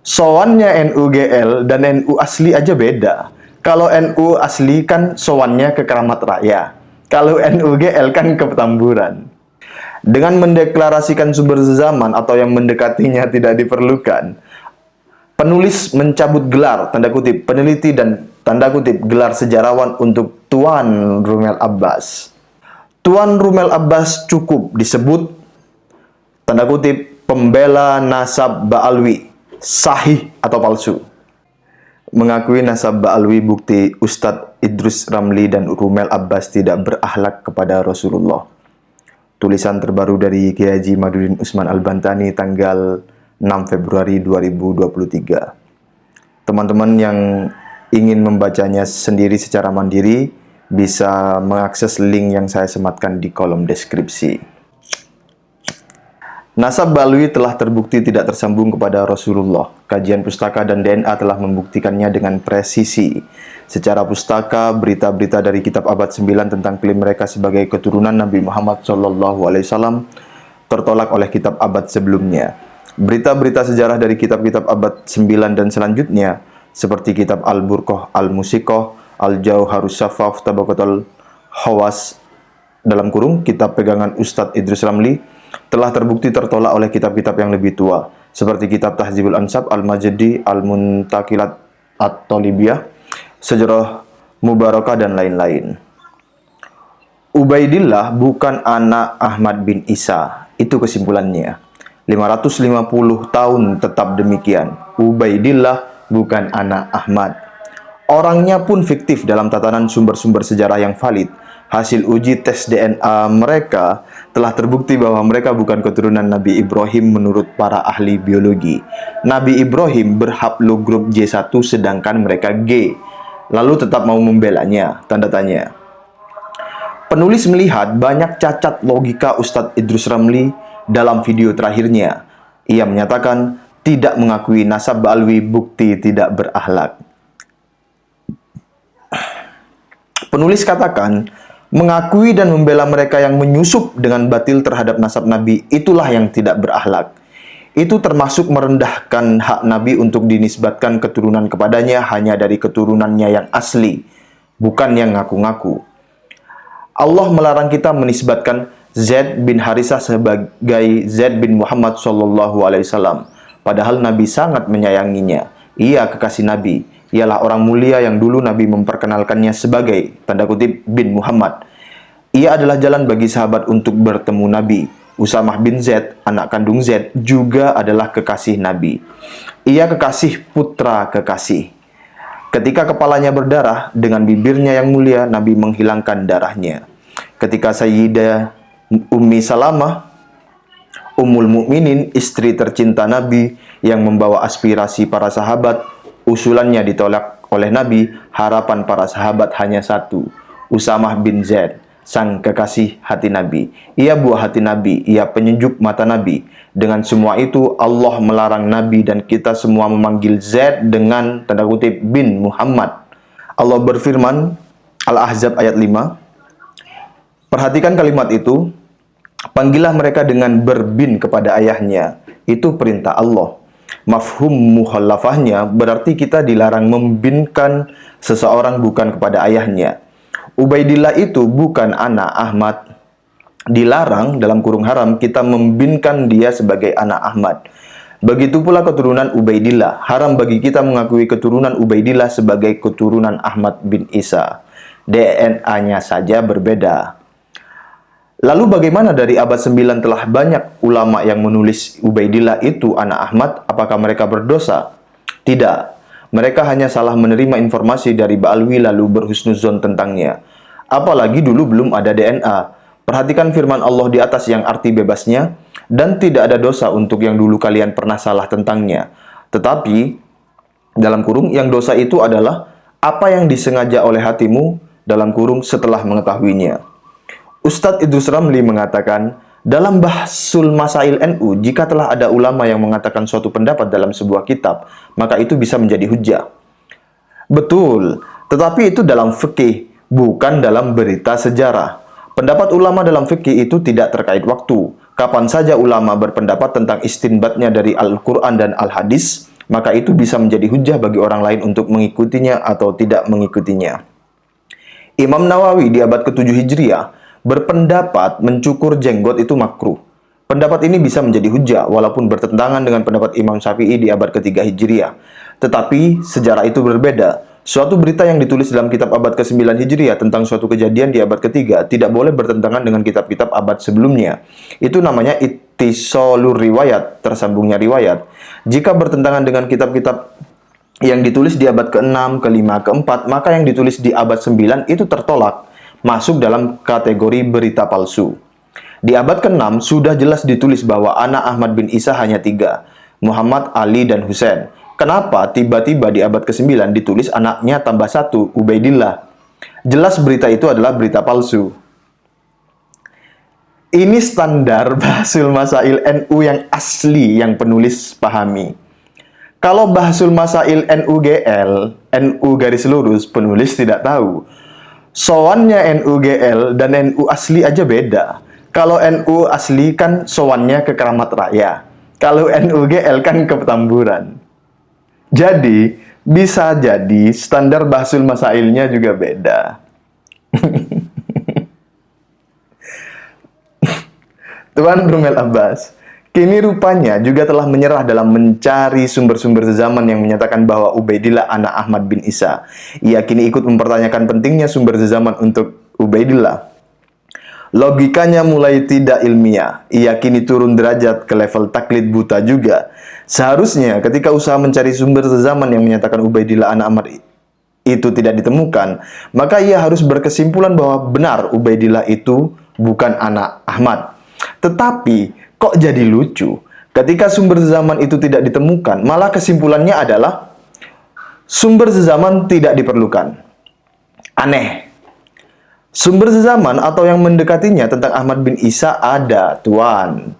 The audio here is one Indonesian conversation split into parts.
Sowannya NUGL dan NU asli aja beda. Kalau NU asli kan sowannya ke Keramat Raya. Kalau NUGL kan ke Petamburan. Dengan mendeklarasikan sumber zaman atau yang mendekatinya tidak diperlukan, penulis mencabut gelar, tanda kutip, peneliti dan tanda kutip, gelar sejarawan untuk Tuan Rumel Abbas. Tuan Rumel Abbas cukup disebut, tanda kutip, pembela nasab Ba'alwi, sahih atau palsu. Mengakui nasab Ba'alwi bukti Ustadz Idrus Ramli dan Rumel Abbas tidak berakhlak kepada Rasulullah. Tulisan terbaru dari Kiai Haji Madudin Usman Al-Bantani tanggal 6 Februari 2023. Teman-teman yang ingin membacanya sendiri secara mandiri bisa mengakses link yang saya sematkan di kolom deskripsi. Nasab Ba'alwi telah terbukti tidak tersambung kepada Rasulullah. Kajian pustaka dan DNA telah membuktikannya dengan presisi. Secara pustaka, berita-berita dari kitab abad 9 tentang klaim mereka sebagai keturunan Nabi Muhammad SAW tertolak oleh kitab abad sebelumnya. Berita-berita sejarah dari kitab-kitab abad 9 dan selanjutnya, seperti kitab Al-Burqah, Al-Musiqah, Al-Jauharus Safaf, Tabaqatul Hawas, dalam kurung, kitab pegangan Ustadz Idrus Ramli, telah terbukti tertolak oleh kitab-kitab yang lebih tua, seperti kitab Tahzibul Ansab, Al-Majdi, Al-Muntakilat At-Talibiyah, Sejarah Mubarakah, dan lain-lain. Ubaidillah bukan anak Ahmad bin Isa, itu kesimpulannya. 550 tahun tetap demikian. Ubaidillah bukan anak Ahmad. Orangnya pun fiktif dalam tatanan sumber-sumber sejarah yang valid. Hasil uji tes DNA mereka telah terbukti bahwa mereka bukan keturunan Nabi Ibrahim menurut para ahli biologi. Nabi Ibrahim berhaplogrup J1 sedangkan mereka G. Lalu tetap mau membelanya? Tanda tanya. Penulis melihat banyak cacat logika Ustadz Idrus Ramli dalam video terakhirnya. Ia menyatakan tidak mengakui nasab Ba'alwi bukti tidak berakhlak. Penulis katakan, mengakui dan membela mereka yang menyusup dengan batil terhadap nasab Nabi, itulah yang tidak berakhlak. Itu termasuk merendahkan hak Nabi untuk dinisbatkan keturunan kepadanya hanya dari keturunannya yang asli, bukan yang ngaku-ngaku. Allah melarang kita menisbatkan Zaid bin Harisah sebagai Zaid bin Muhammad SAW. Padahal Nabi sangat menyayanginya. Ia kekasih Nabi. Ialah orang mulia yang dulu Nabi memperkenalkannya sebagai, tanda kutip, bin Muhammad. Ia adalah jalan bagi sahabat untuk bertemu Nabi. Usamah bin Zaid, anak kandung Zaid, juga adalah kekasih Nabi. Ia kekasih putra kekasih. Ketika kepalanya berdarah, dengan bibirnya yang mulia, Nabi menghilangkan darahnya. Ketika Sayyidah Ummi Salamah, Ummul Mukminin, istri tercinta Nabi yang membawa aspirasi para sahabat, usulannya ditolak oleh Nabi, harapan para sahabat hanya satu, Usamah bin Zaid, sang kekasih hati Nabi. Ia buah hati Nabi, ia penyejuk mata Nabi. Dengan semua itu, Allah melarang Nabi dan kita semua memanggil Zaid dengan tanda kutip bin Muhammad. Allah berfirman, Al-Ahzab ayat 5, perhatikan kalimat itu, panggillah mereka dengan berbin kepada ayahnya. Itu perintah Allah. Mafhum mukhallafahnya berarti kita dilarang membinkan seseorang bukan kepada ayahnya. Ubaidillah itu bukan anak Ahmad. Dilarang dalam kurung haram kita membinkan dia sebagai anak Ahmad. Begitu pula keturunan Ubaidillah. Haram bagi kita mengakui keturunan Ubaidillah sebagai keturunan Ahmad bin Isa. DNA-nya saja berbeda. Lalu bagaimana dari abad 9 telah banyak ulama yang menulis Ubaidillah itu anak Ahmad, apakah mereka berdosa? Tidak. Mereka hanya salah menerima informasi dari Ba'alwi lalu berhusnuzon tentangnya. Apalagi dulu belum ada DNA. Perhatikan firman Allah di atas yang arti bebasnya, dan tidak ada dosa untuk yang dulu kalian pernah salah tentangnya. Tetapi, dalam kurung, yang dosa itu adalah apa yang disengaja oleh hatimu, dalam kurung, setelah mengetahuinya. Ustadz Idrus Ramli mengatakan, dalam Bahsul Masail NU, jika telah ada ulama yang mengatakan suatu pendapat dalam sebuah kitab, maka itu bisa menjadi hujjah. Betul, tetapi itu dalam fikih, bukan dalam berita sejarah. Pendapat ulama dalam fikih itu tidak terkait waktu. Kapan saja ulama berpendapat tentang istinbatnya dari Al-Quran dan Al-Hadis, maka itu bisa menjadi hujah bagi orang lain untuk mengikutinya atau tidak mengikutinya. Imam Nawawi di abad ke-7 Hijriah berpendapat mencukur jenggot itu makruh. Pendapat ini bisa menjadi hujah walaupun bertentangan dengan pendapat Imam Syafi'i di abad ke-3 Hijriah. Tetapi sejarah itu berbeda. Suatu berita yang ditulis dalam kitab abad ke-9 Hijriah tentang suatu kejadian di abad ke-3 tidak boleh bertentangan dengan kitab-kitab abad sebelumnya. Itu namanya ittisalur riwayat, tersambungnya riwayat. Jika bertentangan dengan kitab-kitab yang ditulis di abad ke-6, ke-5, ke-4, maka yang ditulis di abad 9 itu tertolak, masuk dalam kategori berita palsu. Di abad ke-6 sudah jelas ditulis bahwa anak Ahmad bin Isa hanya 3, Muhammad, Ali, dan Husain. Kenapa tiba-tiba di abad ke-9 ditulis anaknya tambah 1, Ubaidillah? Jelas berita itu adalah berita palsu. Ini standar Bahsul Masail NU yang asli yang penulis pahami. Kalau Bahsul Masail NUGL, NU garis lurus, penulis tidak tahu. Sowannya NUGL dan NU asli aja beda. Kalau NU asli kan sowannya ke Keramat Raya. Kalau NUGL kan ke Petamburan. Jadi, bisa jadi standar Bahsul Masailnya juga beda. Tuan Rumel Abbas, kini rupanya juga telah menyerah dalam mencari sumber-sumber sezaman yang menyatakan bahwa Ubaidillah anak Ahmad bin Isa. Ia kini ikut mempertanyakan pentingnya sumber sezaman untuk Ubaidillah. Logikanya mulai tidak ilmiah. Ia kini turun derajat ke level taklid buta juga. Seharusnya ketika usaha mencari sumber sezaman yang menyatakan Ubaidillah anak Ahmad itu tidak ditemukan, maka ia harus berkesimpulan bahwa benar Ubaidillah itu bukan anak Ahmad. Tetapi kok jadi lucu? Ketika sumber sezaman itu tidak ditemukan, malah kesimpulannya adalah sumber sezaman tidak diperlukan. Aneh. Sumber sezaman atau yang mendekatinya tentang Ahmad bin Isa ada, Tuan.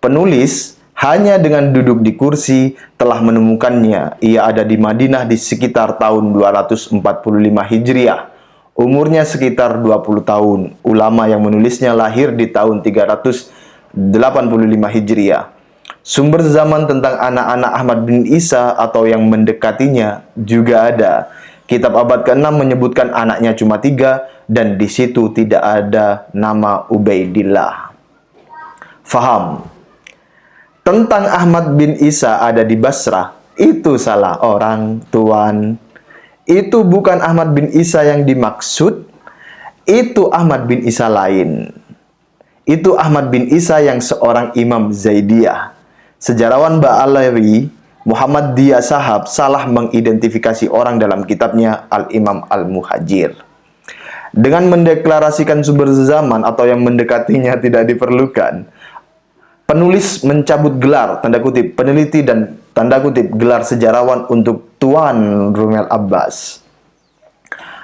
Penulis hanya dengan duduk di kursi telah menemukannya. Ia ada di Madinah di sekitar tahun 245 Hijriah. Umurnya sekitar 20 tahun. Ulama yang menulisnya lahir di tahun 385 Hijriah. Sumber zaman tentang anak-anak Ahmad bin Isa atau yang mendekatinya juga ada. Kitab abad ke-6 menyebutkan anaknya cuma 3 dan di situ tidak ada nama Ubaidillah. Faham? Tentang Ahmad bin Isa ada di Basrah, itu salah orang, Tuan. Itu bukan Ahmad bin Isa yang dimaksud, itu Ahmad bin Isa lain. Itu Ahmad bin Isa yang seorang imam Zaidiyah. Sejarawan Ba'alawi, Muhammad Dia Sahab, salah mengidentifikasi orang dalam kitabnya Al-Imam Al-Muhajir. Dengan mendeklarasikan sumber zaman atau yang mendekatinya tidak diperlukan, penulis mencabut gelar, tanda kutip, peneliti dan tanda kutip, gelar sejarawan untuk Tuan Rumel Abbas.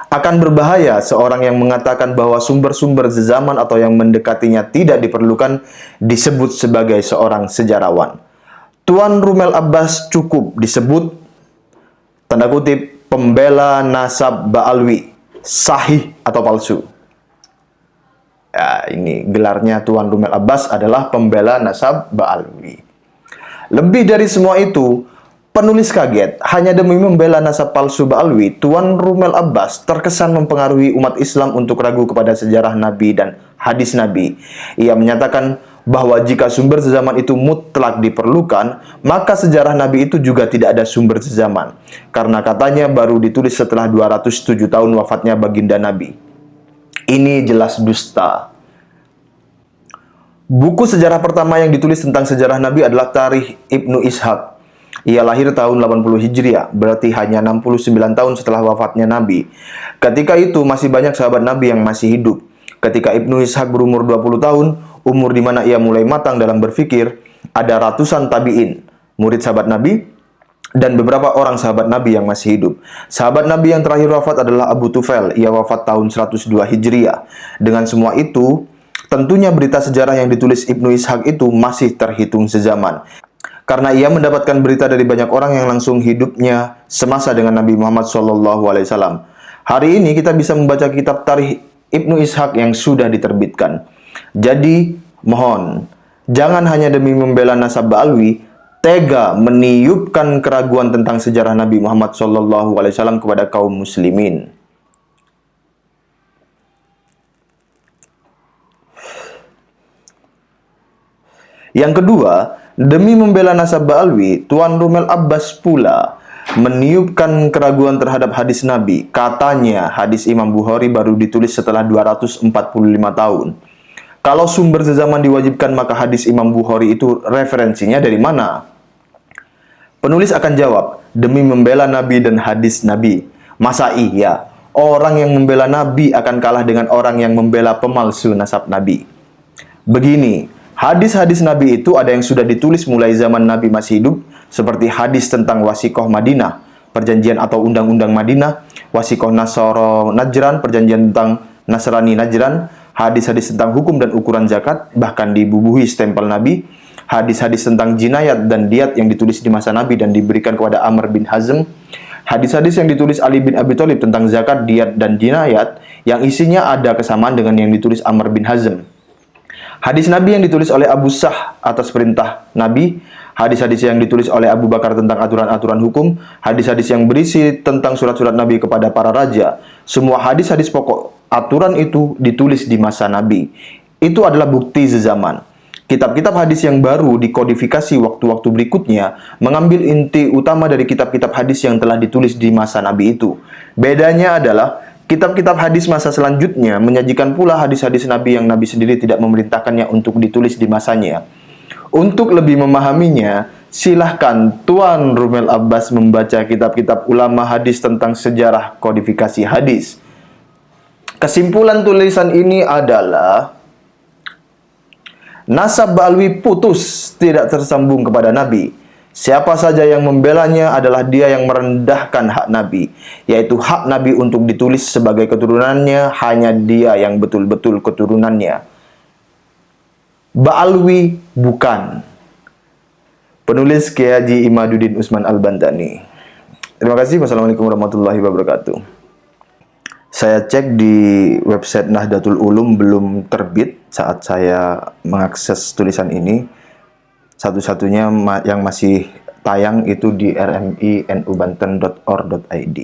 Akan berbahaya seorang yang mengatakan bahwa sumber-sumber zaman atau yang mendekatinya tidak diperlukan disebut sebagai seorang sejarawan. Tuan Rumel Abbas cukup disebut, tanda kutip, pembela nasab Ba'alwi, sahih atau palsu. Ya, ini gelarnya Tuan Rumel Abbas adalah pembela nasab Ba'alwi. Lebih dari semua itu, penulis kaget. Hanya demi membela nasab palsu Ba'alwi, Tuan Rumel Abbas terkesan mempengaruhi umat Islam untuk ragu kepada sejarah Nabi dan hadis Nabi. Ia menyatakan bahwa jika sumber sezaman itu mutlak diperlukan, maka sejarah Nabi itu juga tidak ada sumber sezaman. Karena katanya baru ditulis setelah 207 tahun wafatnya baginda Nabi. Ini jelas dusta. Buku sejarah pertama yang ditulis tentang sejarah Nabi adalah Tarikh Ibnu Ishaq. Ia lahir tahun 80 Hijriah, berarti hanya 69 tahun setelah wafatnya Nabi. Ketika itu masih banyak sahabat Nabi yang masih hidup. Ketika Ibnu Ishaq berumur 20 tahun, umur di mana ia mulai matang dalam berpikir, ada ratusan tabi'in, murid sahabat Nabi, dan beberapa orang sahabat Nabi yang masih hidup. Sahabat Nabi yang terakhir wafat adalah Abu Tufail. Ia wafat tahun 102 Hijriah. Dengan semua itu, tentunya berita sejarah yang ditulis Ibnu Ishaq itu masih terhitung sezaman. Karena ia mendapatkan berita dari banyak orang yang langsung hidupnya semasa dengan Nabi Muhammad SAW. Hari ini kita bisa membaca kitab Tarikh Ibnu Ishaq yang sudah diterbitkan. Jadi, mohon, jangan hanya demi membela nasab Ba'alwi, tega meniupkan keraguan tentang sejarah Nabi Muhammad SAW kepada kaum muslimin. Yang kedua, demi membela nasab Ba'alwi, Tuan Rumel Abbas pula meniupkan keraguan terhadap hadis Nabi. Katanya, hadis Imam Bukhari baru ditulis setelah 245 tahun. Kalau sumber sezaman diwajibkan, maka hadis Imam Bukhari itu referensinya dari mana? Penulis akan jawab, demi membela Nabi dan hadis Nabi. Masa iya? Orang yang membela Nabi akan kalah dengan orang yang membela pemalsu nasab Nabi. Begini, hadis-hadis Nabi itu ada yang sudah ditulis mulai zaman Nabi masih hidup, seperti hadis tentang wasikoh Madinah, perjanjian atau undang-undang Madinah, wasikoh Nasoro Najran, perjanjian tentang Nasrani Najran, hadis-hadis tentang hukum dan ukuran zakat, bahkan dibubuhi stempel Nabi, hadis-hadis tentang jinayat dan diat yang ditulis di masa Nabi dan diberikan kepada Amr bin Hazm, hadis-hadis yang ditulis Ali bin Abi Thalib tentang zakat, diat, dan jinayat, yang isinya ada kesamaan dengan yang ditulis Amr bin Hazm. Hadis Nabi yang ditulis oleh Abu Sah atas perintah Nabi, hadis-hadis yang ditulis oleh Abu Bakar tentang aturan-aturan hukum, hadis-hadis yang berisi tentang surat-surat Nabi kepada para raja. Semua hadis-hadis pokok aturan itu ditulis di masa Nabi. Itu adalah bukti sezaman. Kitab-kitab hadis yang baru dikodifikasi waktu-waktu berikutnya mengambil inti utama dari kitab-kitab hadis yang telah ditulis di masa Nabi itu. Bedanya adalah kitab-kitab hadis masa selanjutnya menyajikan pula hadis-hadis Nabi yang Nabi sendiri tidak memerintahkannya untuk ditulis di masanya. Untuk lebih memahaminya, silahkan Tuan Rumel Abbas membaca kitab-kitab ulama hadis tentang sejarah kodifikasi hadis. Kesimpulan tulisan ini adalah nasab Ba'alwi putus, tidak tersambung kepada Nabi. Siapa saja yang membelanya adalah dia yang merendahkan hak Nabi, yaitu hak Nabi untuk ditulis sebagai keturunannya, hanya dia yang betul-betul keturunannya. Ba'alwi bukan. Penulis Kiai Haji Imaduddin Usman Al-Bantani. Terima kasih. Wassalamualaikum warahmatullahi wabarakatuh. Saya cek di website Nahdlatul Ulum belum terbit saat saya mengakses tulisan ini. Satu-satunya yang masih tayang itu di rminubanten.or.id.